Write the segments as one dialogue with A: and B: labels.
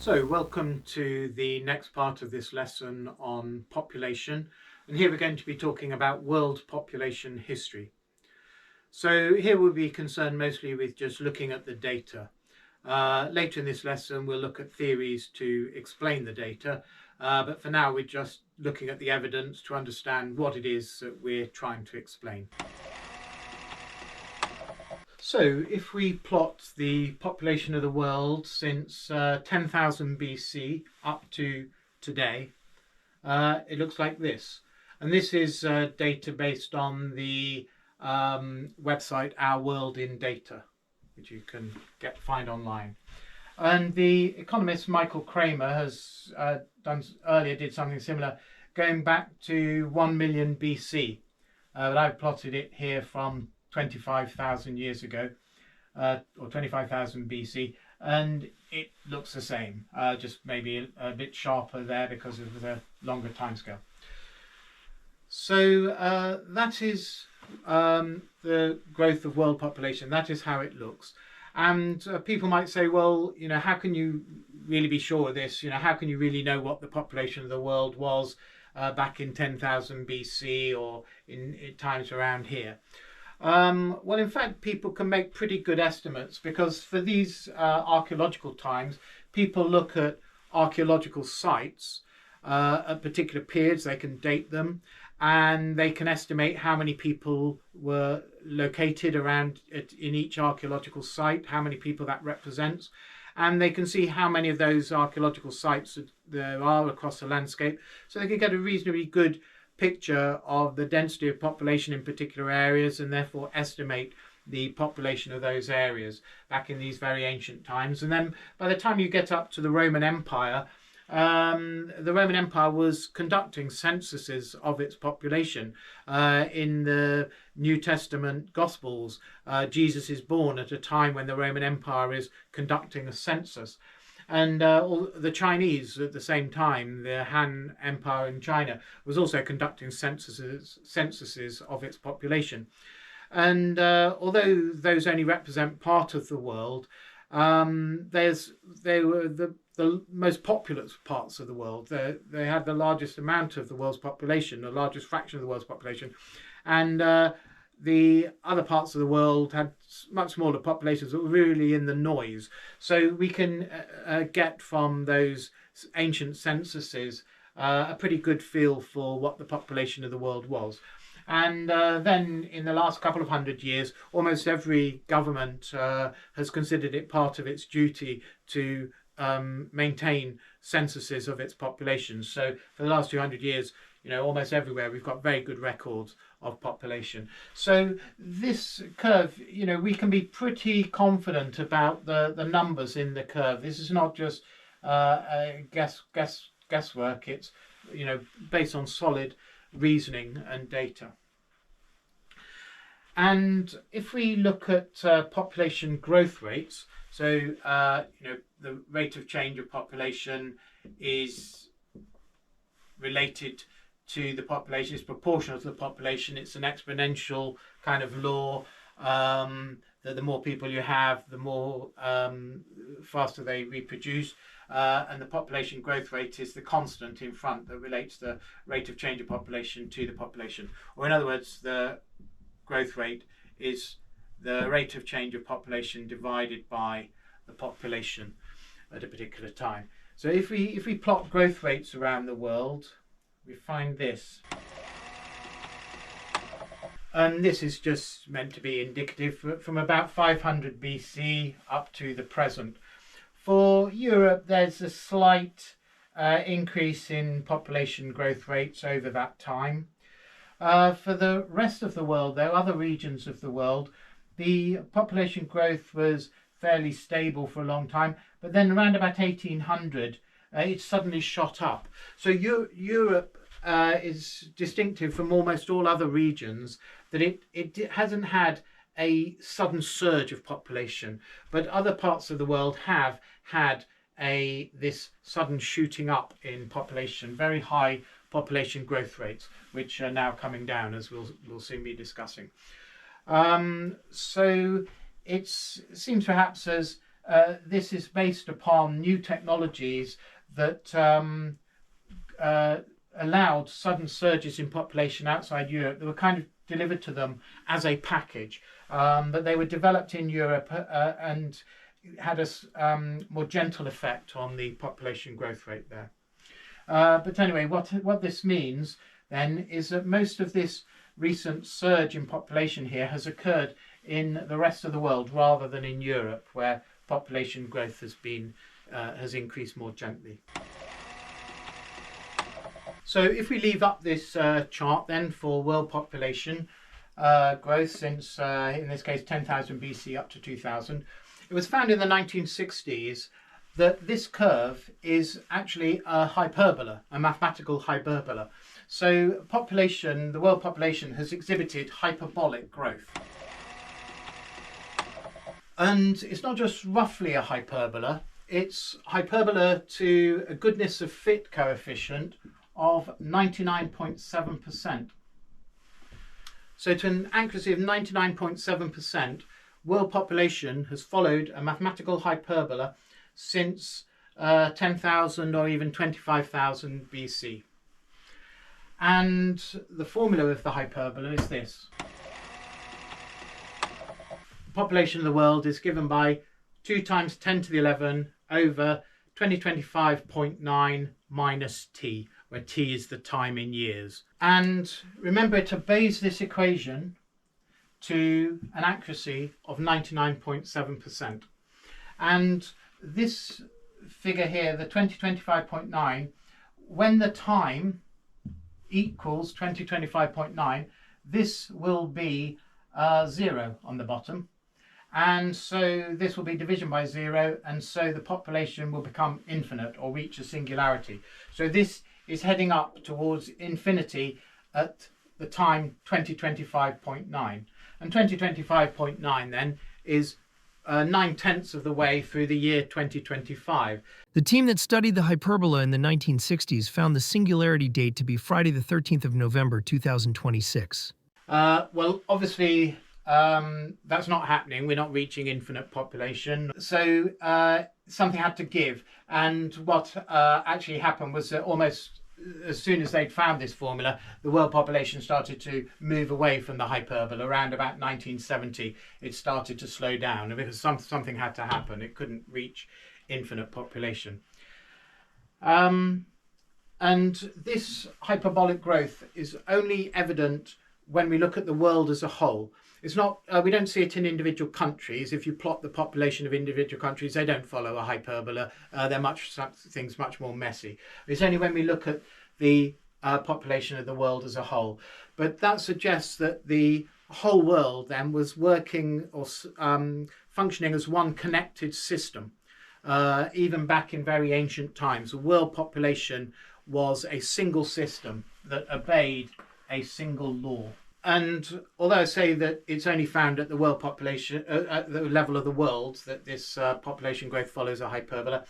A: So, welcome to the next part of this lesson on population, and here we're going to be talking about world population history. So here we'll be concerned mostly with just looking at the data. Later in this lesson we'll look at theories to explain the data, but for now we're just looking at the evidence to understand what it is that we're trying to explain. So if we plot the population of the world since 10,000 BC up to today, it looks like this. And this is data based on the website Our World in Data, which you can find online. And the economist Michael Kramer has did something similar, going back to 1 million BC. But I've plotted it here from 25,000 years ago, or 25,000 BC, and it looks the same, just maybe a bit sharper there because of the longer timescale. So that is the growth of world population. That is how it looks. And people might say, well, how can you really be sure of this? How can you really know what the population of the world was back in 10,000 BC or in times around here? Well, in fact, people can make pretty good estimates, because for these archaeological times, people look at archaeological sites at particular periods. They can date them, and they can estimate how many people were located around in each archaeological site, how many people that represents, and they can see how many of those archaeological sites there are across the landscape, so they can get a reasonably good picture of the density of population in particular areas, and therefore estimate the population of those areas back in these very ancient times. And then by the time you get up to the Roman Empire, the Roman Empire was conducting censuses of its population. In the New Testament Gospels, Jesus is born at a time when the Roman Empire is conducting a census. And the Chinese at the same time, the Han Empire in China, was also conducting censuses of its population. And although those only represent part of the world, they were the most populous parts of the world. They had the largest amount of the world's population, the largest fraction of the world's population. And the other parts of the world had much smaller populations that were really in the noise. So we can get from those ancient censuses a pretty good feel for what the population of the world was. And then in the last couple of 100 years, almost every government has considered it part of its duty to maintain censuses of its population. So for the last 200 years, almost everywhere we've got very good records of population. So this curve, we can be pretty confident about the numbers in the curve. This is not just guesswork. It's based on solid reasoning and data. And if we look at population growth rates, so the rate of change of population is related to the population, it's proportional to the population, it's an exponential kind of law, that the more people you have, the more faster they reproduce, and the population growth rate is the constant in front that relates the rate of change of population to the population. Or in other words, the growth rate is the rate of change of population divided by the population at a particular time. So if we plot growth rates around the world, we find this. And this is just meant to be indicative from about 500 BC up to the present. For Europe, there's a slight increase in population growth rates over that time. For the rest of the world, though, other regions of the world, the population growth was fairly stable for a long time, but then around about 1800, it suddenly shot up. So Europe is distinctive from almost all other regions, that it hasn't had a sudden surge of population, but other parts of the world have had this sudden shooting up in population, very high population growth rates, which are now coming down, as we'll soon be discussing. So it seems perhaps as this is based upon new technologies that allowed sudden surges in population outside Europe that were kind of delivered to them as a package. But they were developed in Europe and had a more gentle effect on the population growth rate there. But anyway, what this means then is that most of this recent surge in population here has occurred in the rest of the world rather than in Europe, where population growth has increased more gently. So if we leave up this chart then for world population growth since, in this case, 10,000 BC up to 2000, it was found in the 1960s that this curve is actually a hyperbola, a mathematical hyperbola. So the world population has exhibited hyperbolic growth. And it's not just roughly a hyperbola, it's hyperbola to a goodness of fit coefficient of 99.7%. So to an accuracy of 99.7%, world population has followed a mathematical hyperbola since 10,000 or even 25,000 BC. And the formula of the hyperbola is this. The population of the world is given by 2 times 10 to the 11 over 2025.9 minus t, where t is the time in years. And remember, it obeys this equation to an accuracy of 99.7%. And this figure here, the 2025.9, when the time equals 2025.9, this will be 0 on the bottom. And so this will be division by 0, and so the population will become infinite or reach a singularity. So this is heading up towards infinity at the time 2025.9. And 2025.9 then is 9/10 of the way through the year 2025.
B: The team that studied the hyperbola in the 1960s found the singularity date to be Friday the 13th of November 2026.
A: Well, obviously, that's not happening. We're not reaching infinite population. So something had to give. And what actually happened was that almost as soon as they'd found this formula, the world population started to move away from the hyperbola. Around about 1970, it started to slow down because something had to happen. It couldn't reach infinite population. And this hyperbolic growth is only evident when we look at the world as a whole. It's not, we don't see it in individual countries. If you plot the population of individual countries, they don't follow a hyperbola. Things much more messy. It's only when we look at the population of the world as a whole. But that suggests that the whole world then was working or functioning as one connected system. Even back in very ancient times, the world population was a single system that obeyed a single law. And although I say that it's only found at the world population, at the level of the world, that this population growth follows a hyperbola,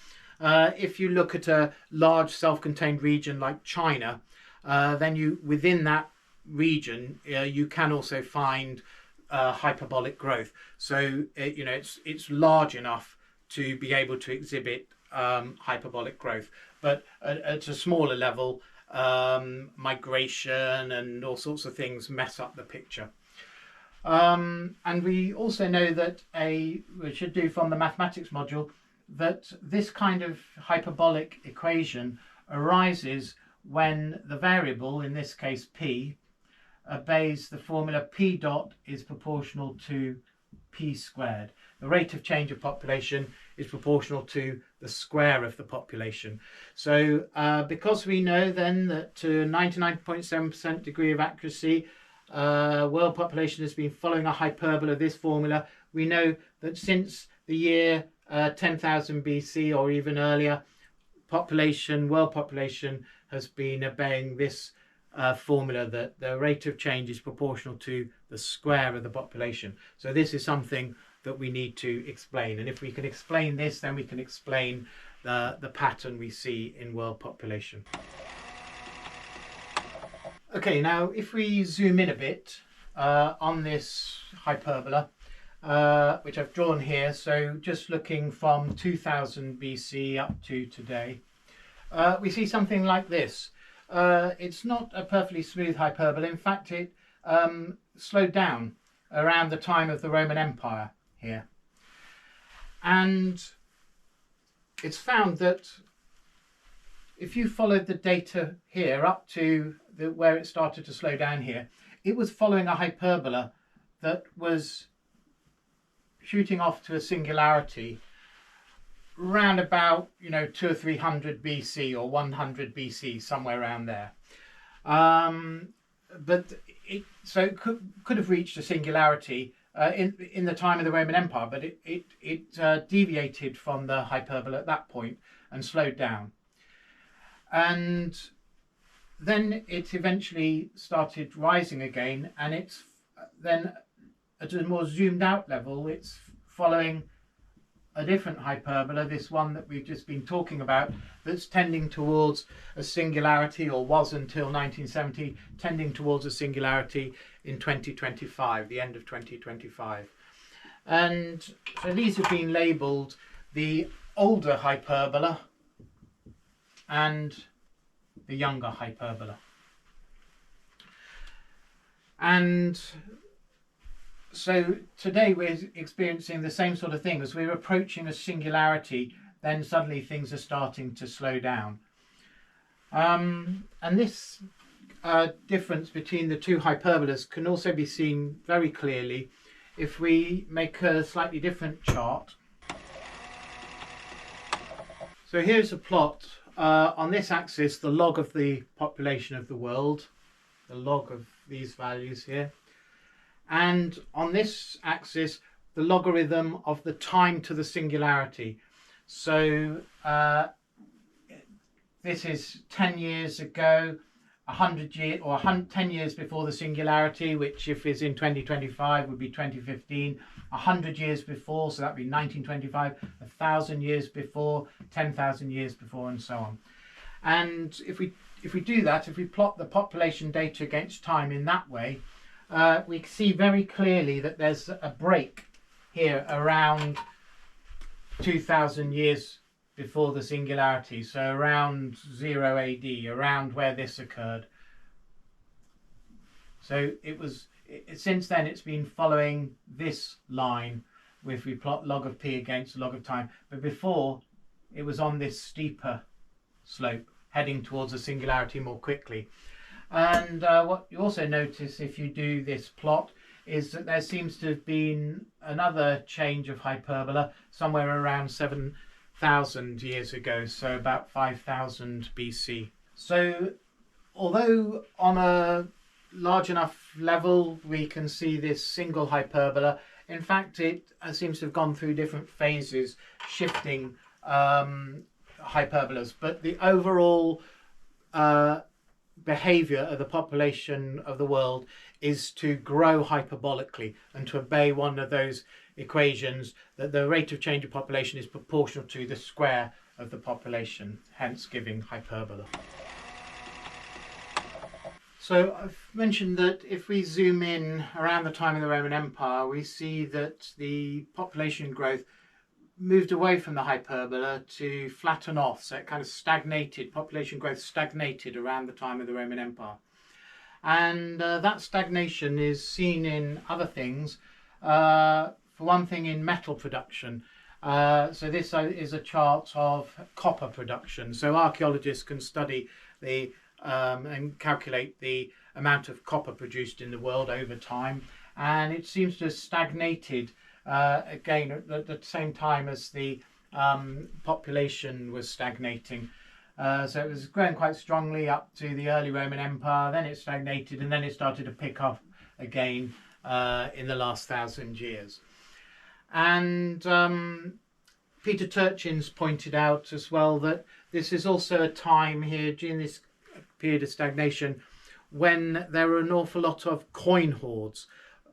A: if you look at a large self-contained region like China, then within that region you can also find hyperbolic growth. So it's large enough to be able to exhibit hyperbolic growth, but at a smaller level, migration and all sorts of things mess up the picture. And we also know that we should do from the mathematics module that this kind of hyperbolic equation arises when the variable, in this case p, obeys the formula p dot is proportional to p squared. The rate of change of population is proportional to the square of the population. So because we know then that to 99.7% degree of accuracy, world population has been following a hyperbola, this formula, we know that since the year 10,000 BC or even earlier, world population has been obeying this formula, that the rate of change is proportional to the square of the population. So this is something that we need to explain, and if we can explain this, then we can explain the pattern we see in world population. Okay, now if we zoom in a bit on this hyperbola, which I've drawn here. So just looking from 2000 BC up to today, we see something like this. It's not a perfectly smooth hyperbola. In fact, it slowed down around the time of the Roman Empire here. And it's found that if you followed the data here up to where it started to slow down here, it was following a hyperbola that was shooting off to a singularity round about 200 or 300 BC or 100 BC, somewhere around there. But it could have reached a singularity in the time of the Roman Empire, but it deviated from the hyperbola at that point and slowed down. And then it eventually started rising again, and it's then at a more zoomed out level, it's following a different hyperbola, this one that we've just been talking about, that's tending towards a singularity, or was until 1970, tending towards a singularity in 2025, the end of 2025. And so these have been labelled the older hyperbola and the younger hyperbola. And so today we're experiencing the same sort of thing. As we're approaching a singularity, then suddenly things are starting to slow down. And this difference between the two hyperbolas can also be seen very clearly if we make a slightly different chart. So here's a plot. On this axis, the log of the population of the world, the log of these values here. And on this axis, the logarithm of the time to the singularity. So this is 10 years ago, 100 years, or 10 years before the singularity, which if is in 2025 would be 2015, 100 years before, so that would be 1925, 1,000 years before, 10,000 years before, and so on. And if we do that, if we plot the population data against time in that way, we see very clearly that there's a break here around 2,000 years before the singularity, so around 0 AD, around where this occurred. So since then it's been following this line if we plot log of p against log of time, but before it was on this steeper slope heading towards a singularity more quickly. And what you also notice if you do this plot is that there seems to have been another change of hyperbola somewhere around 7,000 years ago, so about 5,000 BC. So although on a large enough level we can see this single hyperbola, in fact it seems to have gone through different phases, shifting hyperbolas, but the overall behavior of the population of the world is to grow hyperbolically and to obey one of those equations that the rate of change of population is proportional to the square of the population, hence giving hyperbola. So I've mentioned that if we zoom in around the time of the Roman Empire, we see that the population growth moved away from the hyperbola to flatten off, so it kind of stagnated, population growth stagnated around the time of the Roman Empire. And that stagnation is seen in other things, for one thing in metal production. So this is a chart of copper production, so archaeologists can study the and calculate the amount of copper produced in the world over time, and it seems to have stagnated again at the same time as the population was stagnating. So it was growing quite strongly up to the early Roman Empire, then it stagnated, and then it started to pick up again in the last 1,000 years. And Peter Turchin's pointed out as well that this is also a time here during this period of stagnation when there are an awful lot of coin hoards.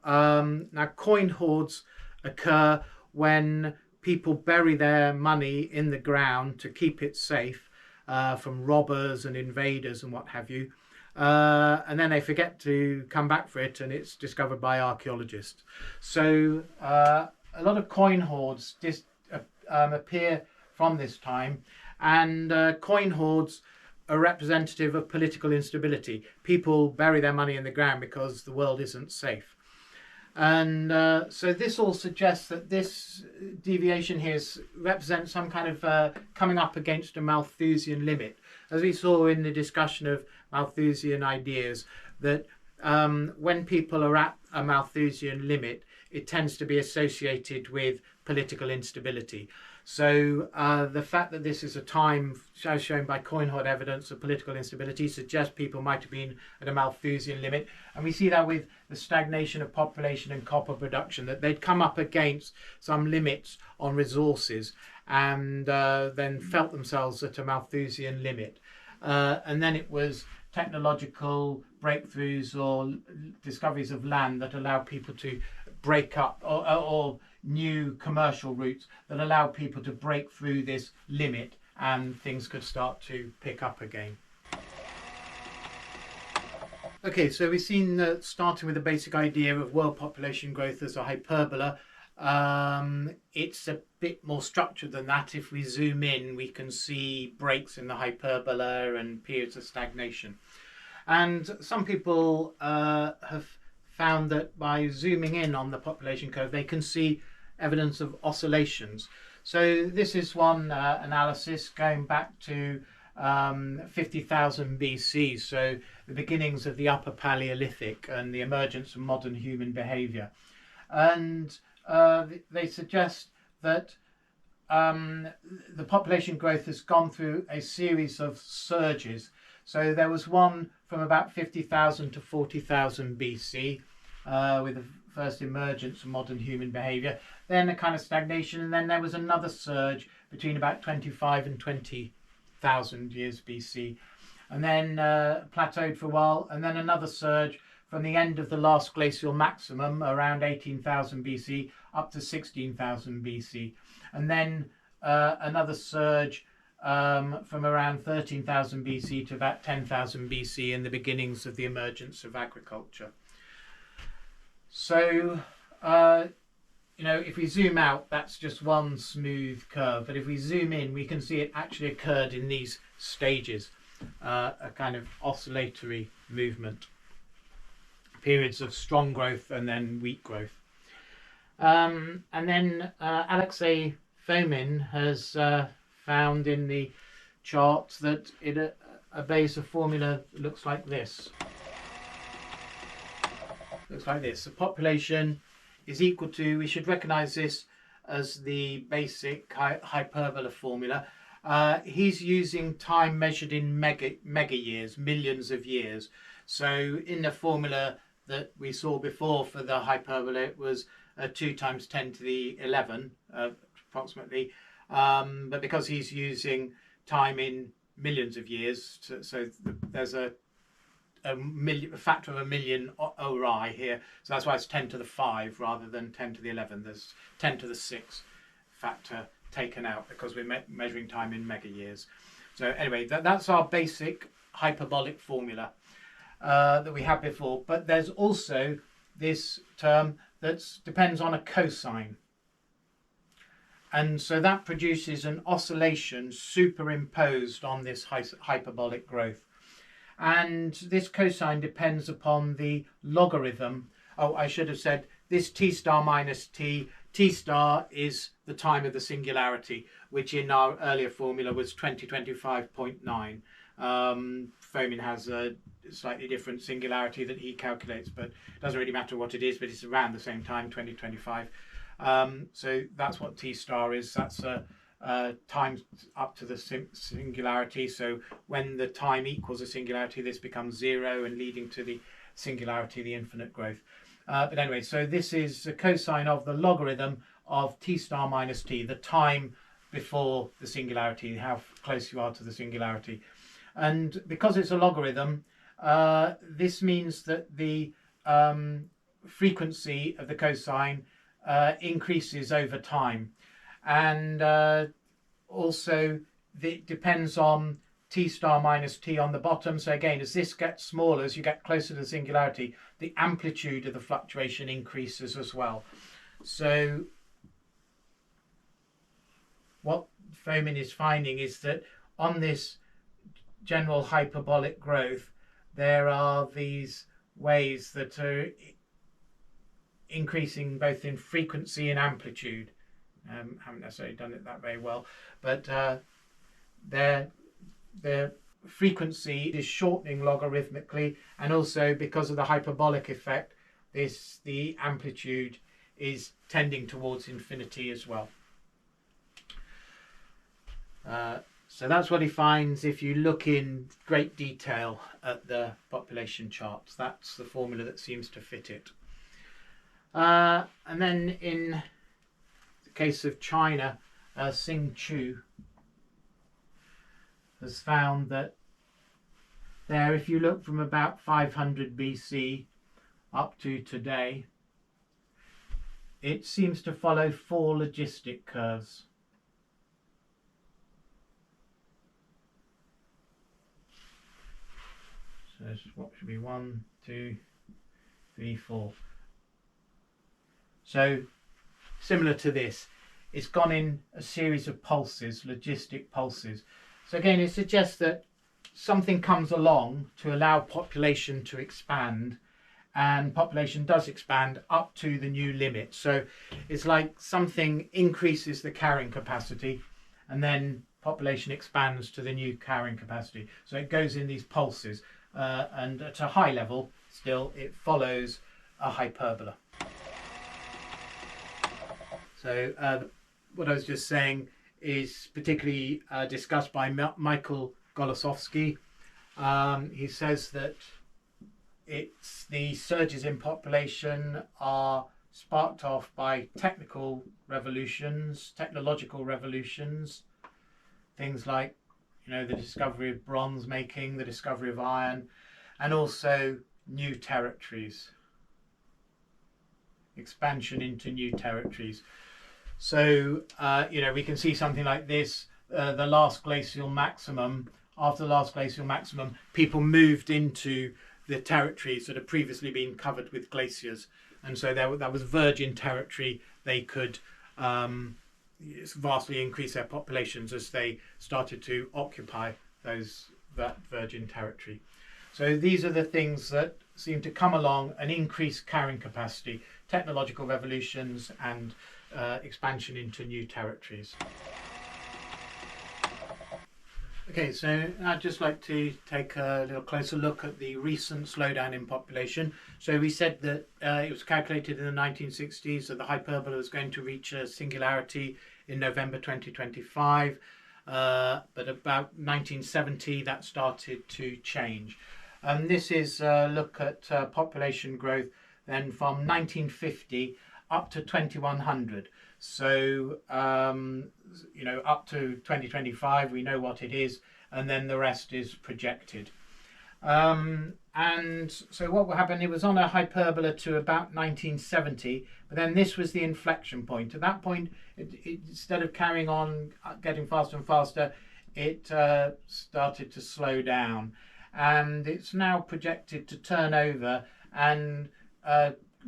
A: Now coin hoards occur when people bury their money in the ground to keep it safe from robbers and invaders and what have you. and then they forget to come back for it, and it's discovered by archaeologists. So a lot of coin hoards appear from this time, and coin hoards are representative of political instability. People bury their money in the ground because the world isn't safe. And so this all suggests that this deviation here represents some kind of coming up against a Malthusian limit. As we saw in the discussion of Malthusian ideas, that when people are at a Malthusian limit, it tends to be associated with political instability. So the fact that this is a time, as shown by coin hoard evidence, of political instability suggests people might have been at a Malthusian limit. And we see that with the stagnation of population and copper production, that they'd come up against some limits on resources and then felt themselves at a Malthusian limit. And then it was technological breakthroughs or discoveries of land that allowed people to break up, or new commercial routes that allow people to break through this limit, and things could start to pick up again. Okay, so we've seen starting with the basic idea of world population growth as a hyperbola. It's a bit more structured than that. If we zoom in, we can see breaks in the hyperbola and periods of stagnation. And some people have found that by zooming in on the population curve, they can see evidence of oscillations. So this is one analysis going back to 50,000 BC, so the beginnings of the Upper Paleolithic and the emergence of modern human behaviour. And they suggest that the population growth has gone through a series of surges. So there was one from about 50,000 to 40,000 BC, with the first emergence of modern human behaviour, then a kind of stagnation, and then there was another surge between about 25 and 20,000 years BC, and then plateaued for a while, and then another surge from the end of the last glacial maximum around 18,000 BC up to 16,000 BC, and then another surge from around 13,000 BC to about 10,000 BC in the beginnings of the emergence of agriculture. So, if we zoom out, that's just one smooth curve. But if we zoom in, we can see it actually occurred in these stages, a kind of oscillatory movement. Periods of strong growth and then weak growth. And then Alexei Fomin has found in the chart that it obeys a formula that looks like this. Looks like this. The population is equal to, we should recognize this as the basic hyperbola formula. He's using time measured in mega years, millions of years. So in the formula that we saw before for the hyperbola, it was 2 times 10 to the 11 approximately. But because he's using time in millions of years, so there's a factor of a million ori here, so that's why it's 10 to the 5 rather than 10 to the 11. There's 10 to the 6 factor taken out because we're measuring time in mega years. So anyway, that's our basic hyperbolic formula that we had before, but there's also this term that depends on a cosine, and so that produces an oscillation superimposed on this hyperbolic growth. And this cosine depends upon the logarithm. Oh, I should have said this t star minus t. T star is the time of the singularity, which in our earlier formula was 2025.9. Fomin has a slightly different singularity that he calculates, but it doesn't really matter what it is, but it's around the same time, 2025. So that's what t star is. That's time up to the singularity. So when the time equals a singularity, this becomes 0 and leading to the singularity, the infinite growth. But anyway, so this is a cosine of the logarithm of t star minus t, the time before the singularity, how close you are to the singularity. And because it's a logarithm, this means that the frequency of the cosine increases over time. And also it depends on t star minus t on the bottom. So again, as this gets smaller, as you get closer to the singularity, the amplitude of the fluctuation increases as well. So what Fomin is finding is that on this general hyperbolic growth, there are these ways that are increasing both in frequency and amplitude. Haven't necessarily done it that very well, but their frequency is shortening logarithmically, and also because of the hyperbolic effect, the amplitude is tending towards infinity as well. So that's what he finds if you look in great detail at the population charts. That's the formula that seems to fit it. And then in the case of China, Xing Chu has found that there, if you look from about 500 BC up to today, it seems to follow 4 logistic curves. So what should be 1, 2, 3, 4. So similar to this, it's gone in a series of pulses, logistic pulses. So again, it suggests that something comes along to allow population to expand, and population does expand up to the new limit. So it's like something increases the carrying capacity, and then population expands to the new carrying capacity. So it goes in these pulses, and at a high level still it follows a hyperbola. So what I was just saying is particularly discussed by Michael Golosowski. He says that it's the surges in population are sparked off by technological revolutions, things like, you know, the discovery of bronze making, the discovery of iron, and also new territories, expansion into new territories. So, you know, we can see something like this, the last glacial maximum. After the last glacial maximum, people moved into the territories that had previously been covered with glaciers. And so that was virgin territory. They could vastly increase their populations as they started to occupy that virgin territory. So these are the things that seem to come along and increase carrying capacity, technological revolutions and expansion into new territories. Okay, so I'd just like to take a little closer look at the recent slowdown in population. So we said that it was calculated in the 1960s that the hyperbola was going to reach a singularity in November 2025, but about 1970 that started to change. This is a look at population growth then from 1950 up to 2100. So, you know, up to 2025, we know what it is, and then the rest is projected. And so what will happen, it was on a hyperbola to about 1970, but then this was the inflection point. At that point, instead of carrying on getting faster and faster, it started to slow down. And it's now projected to turn over and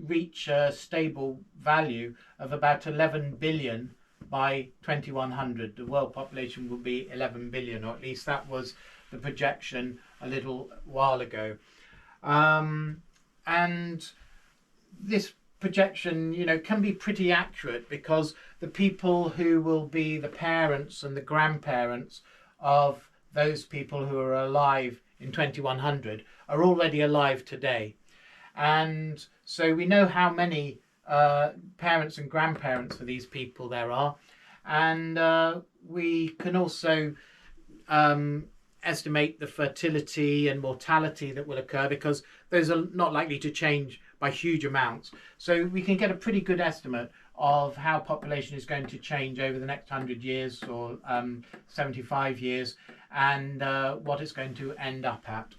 A: reach a stable value of about 11 billion by 2100. The world population will be 11 billion, or at least that was the projection a little while ago. And this projection, you know, can be pretty accurate because the people who will be the parents and the grandparents of those people who are alive in 2100 are already alive today. And so we know how many parents and grandparents for these people there are, and we can also estimate the fertility and mortality that will occur, because those are not likely to change by huge amounts. So we can get a pretty good estimate of how population is going to change over the next 100 years or 75 years, and what it's going to end up at.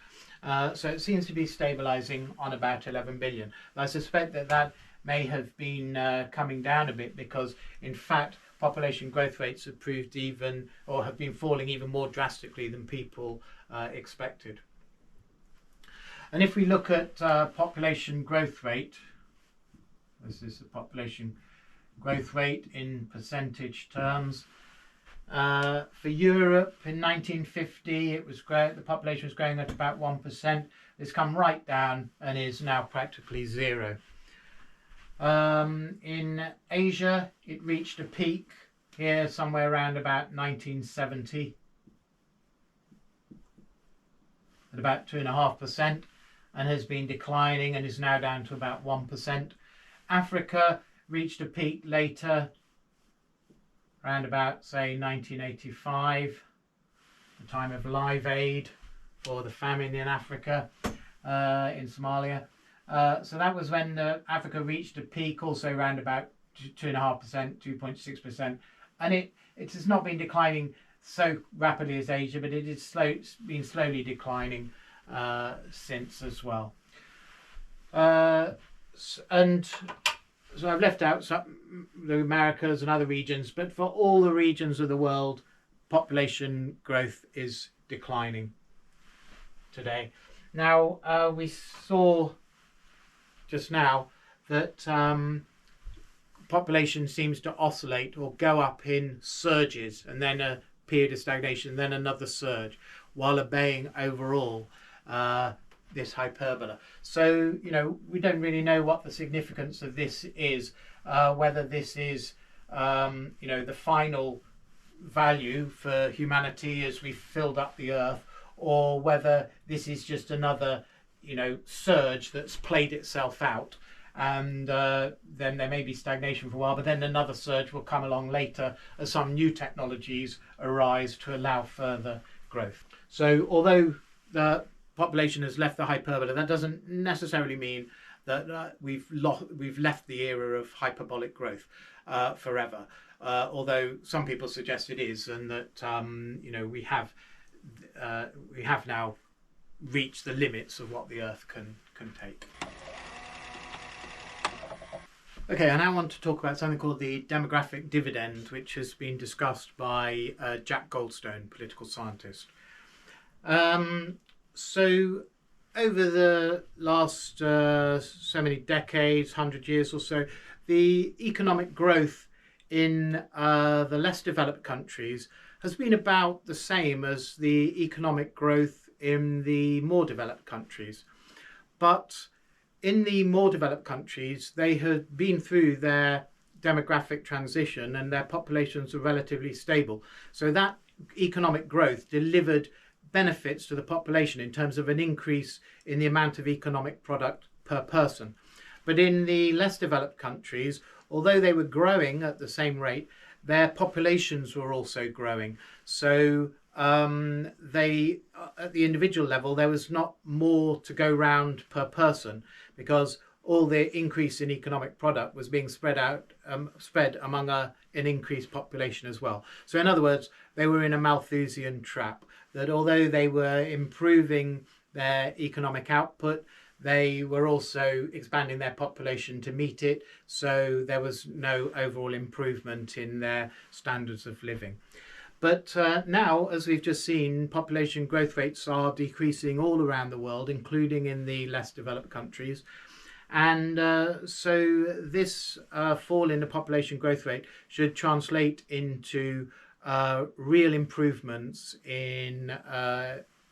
A: So it seems to be stabilizing on about 11 billion. I suspect that may have been coming down a bit, because in fact population growth rates have proved even, or have been falling even more drastically than people expected. And if we look at population growth rate, this is the population growth rate in percentage terms. For Europe in 1950, it was the population was growing at about 1%. It's come right down and is now practically zero. In Asia, it reached a peak here somewhere around about 1970 at about 2.5%, and has been declining and is now down to about 1%. Africa reached a peak later, around about, say, 1985, the time of Live Aid for the famine in Africa, in Somalia. So that was when Africa reached a peak, also around about 2.5%, 2.6%, and it has not been declining so rapidly as Asia, but it is been slowly declining since as well. And so I've left out some, the Americas and other regions, but for all the regions of the world, population growth is declining today. Now, we saw just now that population seems to oscillate or go up in surges, and then a period of stagnation, then another surge, while obeying overall this hyperbola. So, you know, we don't really know what the significance of this is, whether this is, you know, the final value for humanity as we've filled up the earth, or whether this is just another, you know, surge that's played itself out, and then there may be stagnation for a while, but then another surge will come along later as some new technologies arise to allow further growth. So although the population has left the hyperbola, that doesn't necessarily mean that we've left the era of hyperbolic growth forever, although some people suggest it is, and that you know, we have now reached the limits of what the earth can take. Okay, I now want to talk about something called the demographic dividend, which has been discussed by Jack Goldstone, political scientist. So over the last so many decades, 100 years or so, the economic growth in the less developed countries has been about the same as the economic growth in the more developed countries. But in the more developed countries, they had been through their demographic transition and their populations are relatively stable. So that economic growth delivered benefits to the population in terms of an increase in the amount of economic product per person. But in the less developed countries, although they were growing at the same rate, their populations were also growing. So they, at the individual level, there was not more to go round per person, because all the increase in economic product was being spread among an increased population as well. So in other words, they were in a Malthusian trap, that although they were improving their economic output, they were also expanding their population to meet it, so there was no overall improvement in their standards of living. But now, as we've just seen, population growth rates are decreasing all around the world, including in the less developed countries. And so this fall in the population growth rate should translate into real improvements in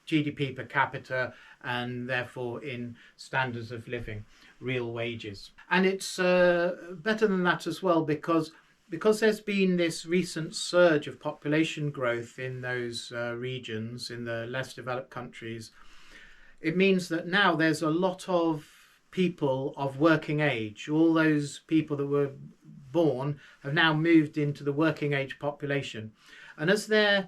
A: GDP per capita, and therefore in standards of living, real wages. And it's better than that as well, because there's been this recent surge of population growth in those regions, in the less developed countries. It means that now there's a lot of people of working age. All those people that were born have now moved into the working age population. And as their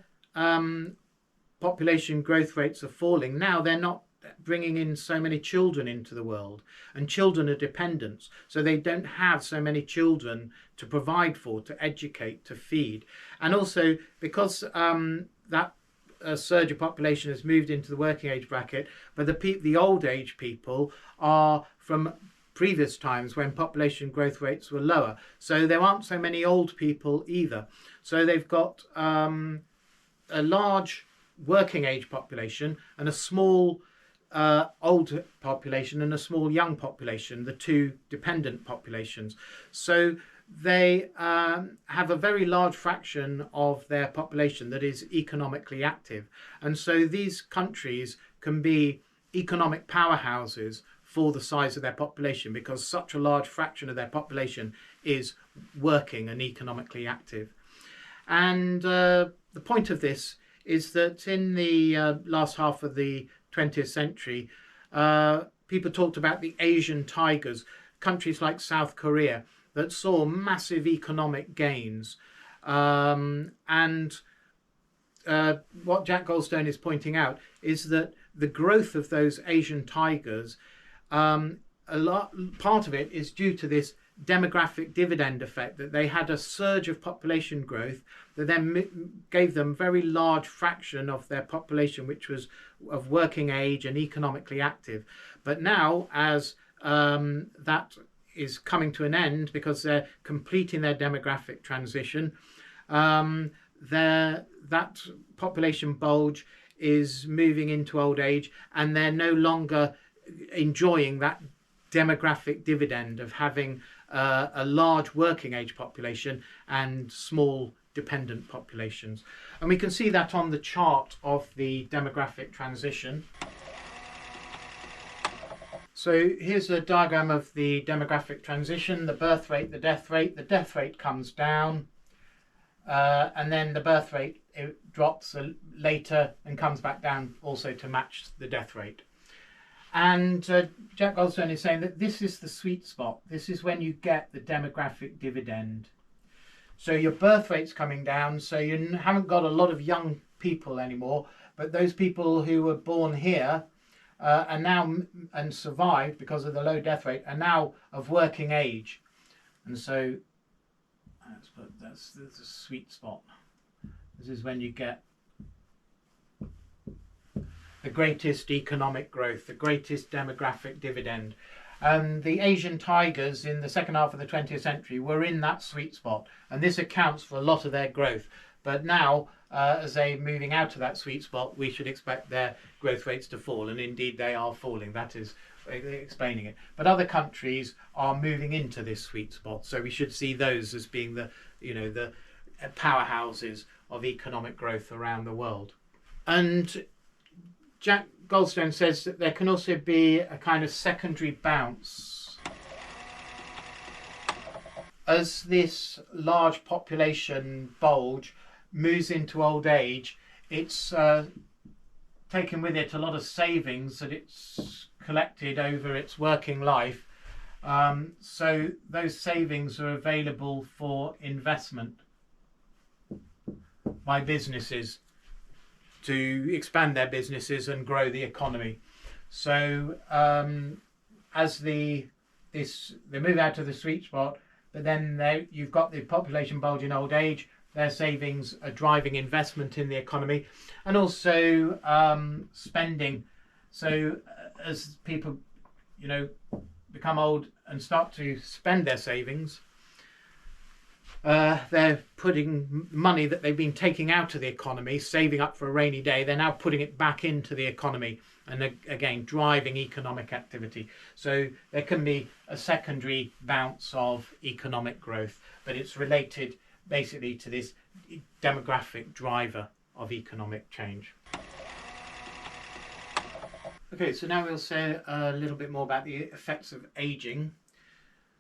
A: population growth rates are falling, now they're not bringing in so many children into the world, and children are dependents, so they don't have so many children to provide for, to educate, to feed. And also because that surge of population has moved into the working age bracket, but the old age people are from previous times when population growth rates were lower. So there aren't so many old people either. So they've got a large working age population and a small old population and a small young population, the two dependent populations. So they have a very large fraction of their population that is economically active. And so these countries can be economic powerhouses for the size of their population, because such a large fraction of their population is working and economically active. And the point of this is that in the last half of the 20th century, people talked about the Asian tigers, countries like South Korea, that saw massive economic gains. What Jack Goldstone is pointing out is that the growth of those Asian tigers, part of it is due to this demographic dividend effect, that they had a surge of population growth that then gave them a very large fraction of their population which was of working age and economically active. But now, as that is coming to an end because they're completing their demographic transition, that population bulge is moving into old age, and they're no longer enjoying that demographic dividend of having a large working age population and small dependent populations. And we can see that on the chart of the demographic transition. So here's a diagram of the demographic transition, the birth rate, the death rate. The death rate comes down, and then the birth rate, it drops later and comes back down also to match the death rate. And Jack Goldstone is saying that this is the sweet spot. This is when you get the demographic dividend. So your birth rate's coming down, so you haven't got a lot of young people anymore, but those people who were born here are now and survived because of the low death rate are now of working age. And so that's the sweet spot. This is when you get the greatest economic growth, the greatest demographic dividend. The Asian tigers in the second half of the 20th century were in that sweet spot, and this accounts for a lot of their growth. But now, as they're moving out of that sweet spot, we should expect their growth rates to fall, and indeed they are falling. That is explaining it. But other countries are moving into this sweet spot, so we should see those as being the powerhouses of economic growth around the world. And Jack Goldstone says that there can also be a kind of secondary bounce. As this large population bulge moves into old age, it's taken with it a lot of savings that it's collected over its working life. So those savings are available for investment by businesses to expand their businesses and grow the economy. So as they move out of the sweet spot, but then you've got the population bulge in old age, their savings are driving investment in the economy, and also spending. So as people become old and start to spend their savings, they're putting money that they've been taking out of the economy, saving up for a rainy day, they're now putting it back into the economy, and again driving economic activity. So there can be a secondary bounce of economic growth, but it's related basically to this demographic driver of economic change. Okay, so now we'll say a little bit more about the effects of aging.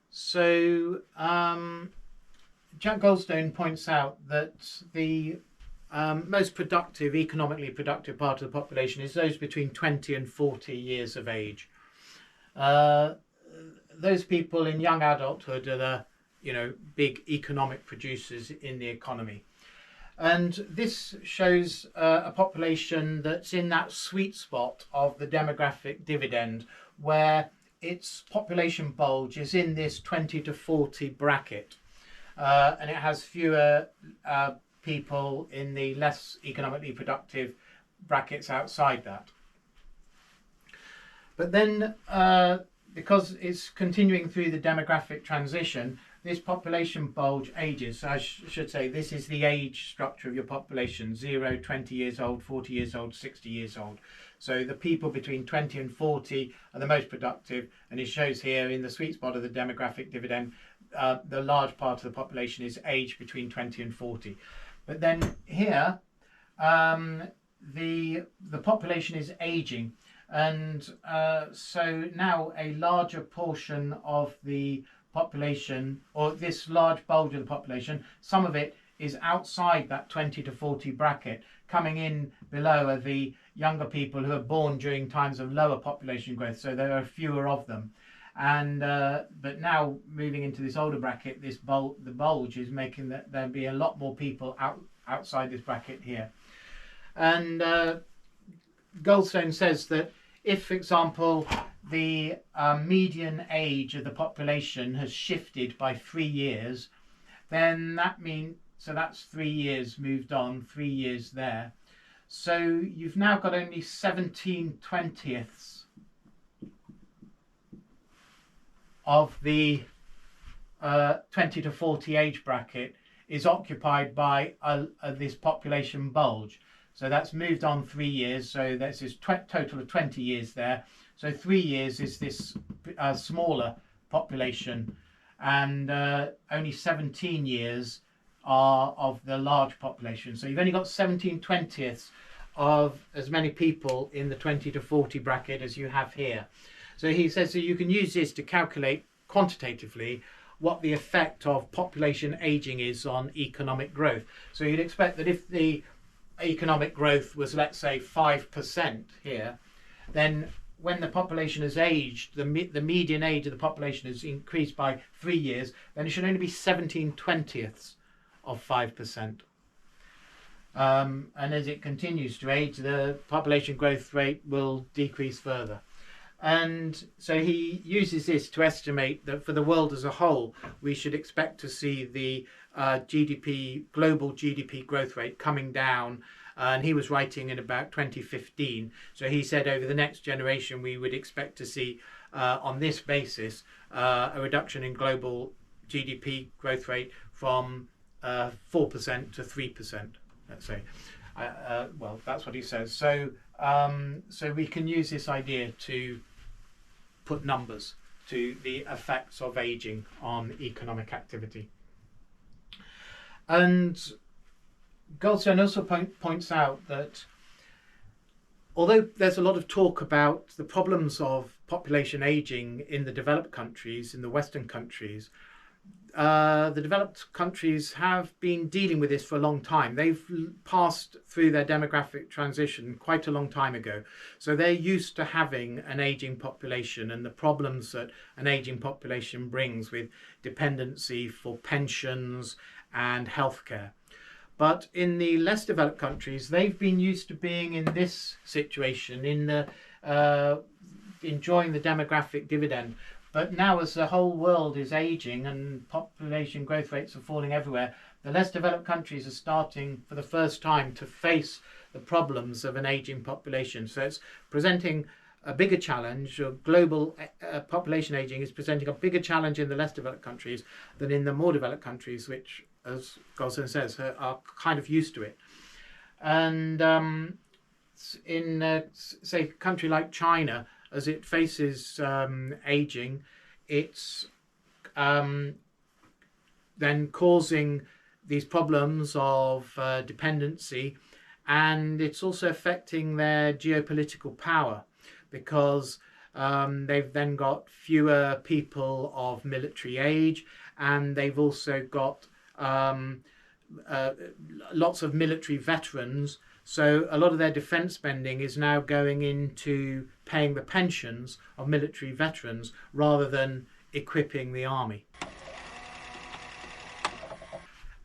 A: So Jack Goldstone points out that the most productive, economically productive part of the population is those between 20 and 40 years of age. Those people in young adulthood are the big economic producers in the economy. And this shows a population that's in that sweet spot of the demographic dividend, where its population bulge is in this 20 to 40 bracket. And it has fewer people in the less economically productive brackets outside that. But then because it's continuing through the demographic transition, this population bulge ages. So I should say this is the age structure of your population: 0, 20 years old, 40 years old, 60 years old. So the people between 20 and 40 are the most productive, and it shows here in the sweet spot of the demographic dividend, the large part of the population is aged between 20 and 40. But then here, the population is aging, and so now a larger portion of the population, or this large bulge of the population, some of it is outside that 20 to 40 bracket. Coming in below are the younger people who are born during times of lower population growth, so there are fewer of them. And but now moving into this older bracket, the bulge is making that there be a lot more people outside this bracket here. And Goldstone says that if, for example, the median age of the population has shifted by 3 years, then that means, so that's 3 years moved on, 3 years there. So you've now got only 17/20ths of the 20 to 40 age bracket is occupied by this population bulge. So that's moved on 3 years, so that's this total of 20 years there. So 3 years is this smaller population, and only 17 years are of the large population. So you've only got 17/20ths of as many people in the 20 to 40 bracket as you have here. So he says that you can use this to calculate quantitatively what the effect of population aging is on economic growth. So you'd expect that if the economic growth was, let's say, 5% here, then when the population has aged, the median age of the population has increased by 3 years, then it should only be 17/20ths of 5%. And as it continues to age, the population growth rate will decrease further. And so he uses this to estimate that for the world as a whole, we should expect to see the global GDP growth rate coming down. And he was writing in about 2015. So he said over the next generation, we would expect to see, on this basis, a reduction in global GDP growth rate from 4% to 3%, let's say. Well, that's what he says. So, so we can use this idea to put numbers to the effects of aging on economic activity. And Goldstone also points out that although there's a lot of talk about the problems of population aging in the developed countries, in the Western countries, the developed countries have been dealing with this for a long time. They've passed through their demographic transition quite a long time ago. So they're used to having an aging population and the problems that an aging population brings with dependency for pensions and healthcare. But in the less developed countries, they've been used to being in this situation, in the enjoying the demographic dividend. But now, as the whole world is aging and population growth rates are falling everywhere, the less developed countries are starting for the first time to face the problems of an aging population. So it's presenting a bigger challenge. Global population aging is presenting a bigger challenge in the less developed countries than in the more developed countries, which, as Goldstone says, are kind of used to it. And in, say, a country like China, as it faces aging, it's then causing these problems of dependency, and it's also affecting their geopolitical power, because they've then got fewer people of military age, and they've also got lots of military veterans. So a lot of their defence spending is now going into paying the pensions of military veterans rather than equipping the army.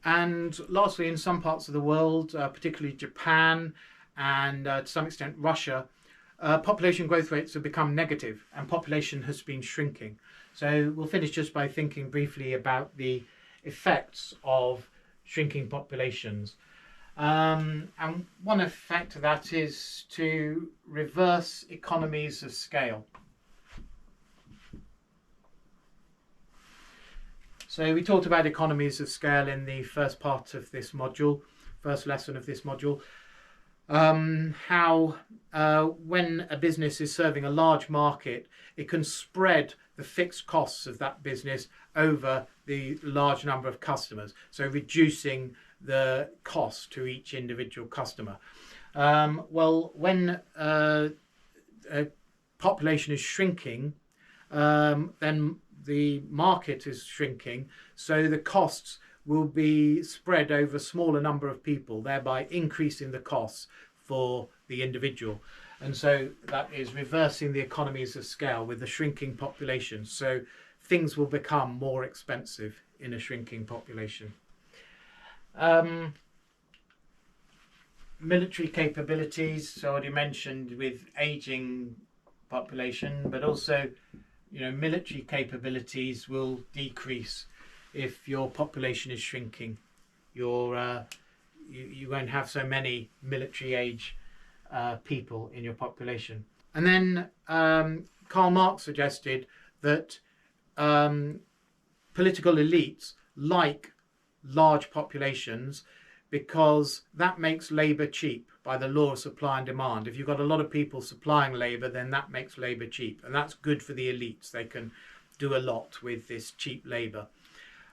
A: And lastly, in some parts of the world, particularly Japan and to some extent Russia, population growth rates have become negative and population has been shrinking. So we'll finish just by thinking briefly about the effects of shrinking populations. And one effect of that is to reverse economies of scale. So we talked about economies of scale in the first part of this module, first lesson of this module. How when a business is serving a large market, it can spread the fixed costs of that business over the large number of customers, so reducing the cost to each individual customer. Well, when a population is shrinking, then the market is shrinking, so the costs will be spread over a smaller number of people, thereby increasing the costs for the individual. And so that is reversing the economies of scale with the shrinking population. So things will become more expensive in a shrinking population. Military capabilities, so I already mentioned with aging population, but also, you know, military capabilities will decrease if your population is shrinking. You won't have so many military age people in your population. And then Karl Marx suggested that political elites like large populations because that makes labour cheap by the law of supply and demand. If you've got a lot of people supplying labour, then that makes labour cheap, and that's good for the elites. They can do a lot with this cheap labour.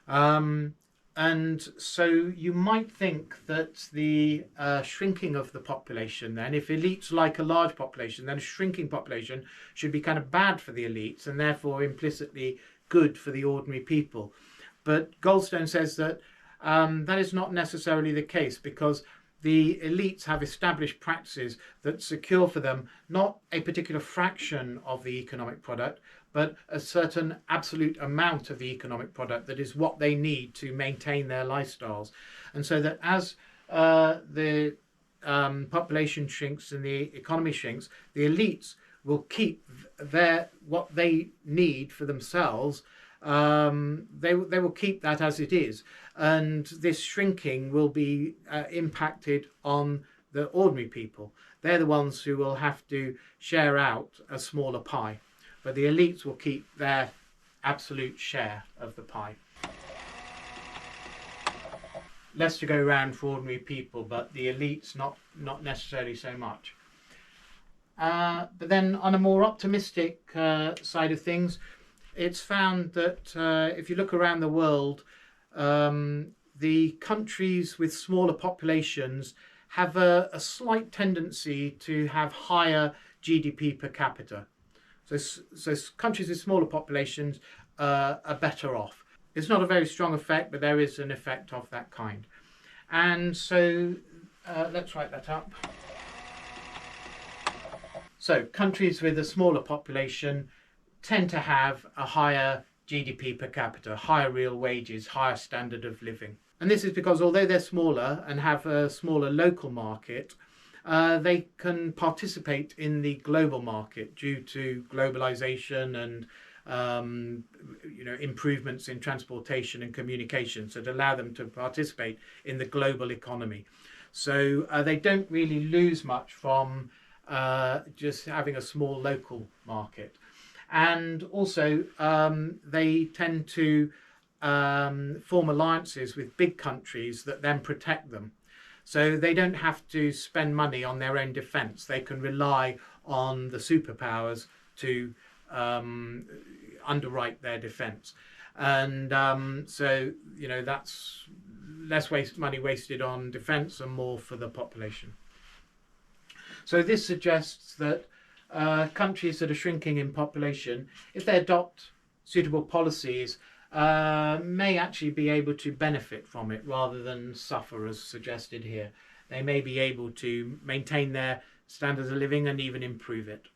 A: And so you might think that the shrinking of the population, then, if elites like a large population, then a shrinking population should be kind of bad for the elites and therefore implicitly good for the ordinary people. But Goldstone says that that is not necessarily the case, because the elites have established practices that secure for them not a particular fraction of the economic product, but a certain absolute amount of the economic product that is what they need to maintain their lifestyles. And so that as the population shrinks and the economy shrinks, the elites will keep what they need for themselves. They will keep that as it is, and this shrinking will be impacted on the ordinary people. They're the ones who will have to share out a smaller pie, but the elites will keep their absolute share of the pie. Less to go around for ordinary people, but the elites not necessarily so much. But then on a more optimistic side of things, it's found that if you look around the world, the countries with smaller populations have a slight tendency to have higher GDP per capita. So countries with smaller populations are better off. It's not a very strong effect, but there is an effect of that kind. And so let's write that up. So countries with a smaller population tend to have a higher GDP per capita, higher real wages, higher standard of living. And this is because although they're smaller and have a smaller local market, they can participate in the global market due to globalization and improvements in transportation and communications that allow them to participate in the global economy. So they don't really lose much from just having a small local market. And also they tend to form alliances with big countries that then protect them. So they don't have to spend money on their own defence. They can rely on the superpowers to underwrite their defence. And so, that's less money wasted on defence and more for the population. So this suggests that countries that are shrinking in population, if they adopt suitable policies, may actually be able to benefit from it rather than suffer, as suggested here. They may be able to maintain their standards of living and even improve it.